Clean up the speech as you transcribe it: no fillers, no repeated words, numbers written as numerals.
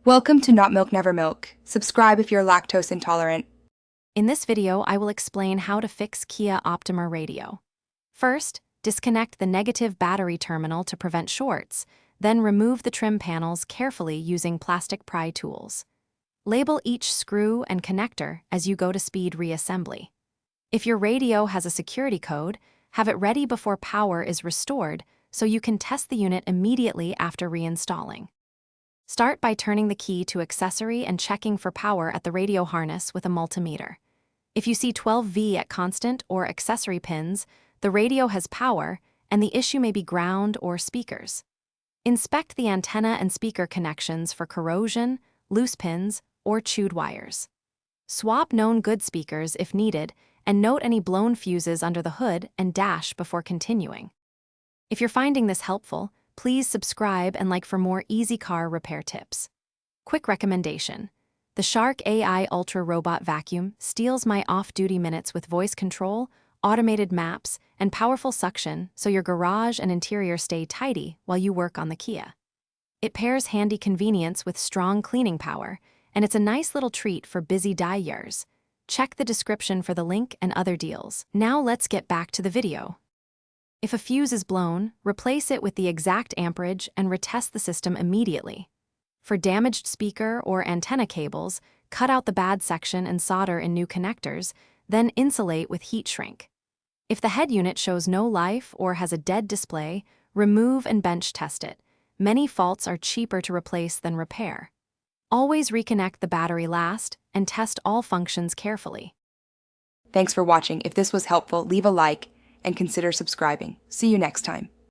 Welcome to Not Milk Never Milk. Subscribe if you're lactose intolerant. In this video, I will explain how to fix Kia Optima radio. First, disconnect the negative battery terminal to prevent shorts, then remove the trim panels carefully using plastic pry tools. Label each screw and connector as you go to speed reassembly. If your radio has a security code, have it ready before power is restored so you can test the unit immediately after reinstalling. Start by turning the key to accessory and checking for power at the radio harness with a multimeter. If you see 12V at constant or accessory pins, the radio has power and the issue may be ground or speakers. Inspect the antenna and speaker connections for corrosion, loose pins, or chewed wires. Swap known good speakers if needed and note any blown fuses under the hood and dash before continuing. If you're finding this helpful, please subscribe and like for more easy car repair tips. Quick recommendation. The Shark AI Ultra Robot Vacuum steals my off-duty minutes with voice control, automated maps, and powerful suction so your garage and interior stay tidy while you work on the Kia. It pairs handy convenience with strong cleaning power, and it's a nice little treat for busy dye years. Check the description for the link and other deals. Now let's get back to the video. If a fuse is blown, replace it with the exact amperage and retest the system immediately. For damaged speaker or antenna cables, cut out the bad section and solder in new connectors, then insulate with heat shrink. If the head unit shows no life or has a dead display, remove and bench test it. Many faults are cheaper to replace than repair. Always reconnect the battery last and test all functions carefully. Thanks for watching. If this was helpful, leave a like and consider subscribing. See you next time.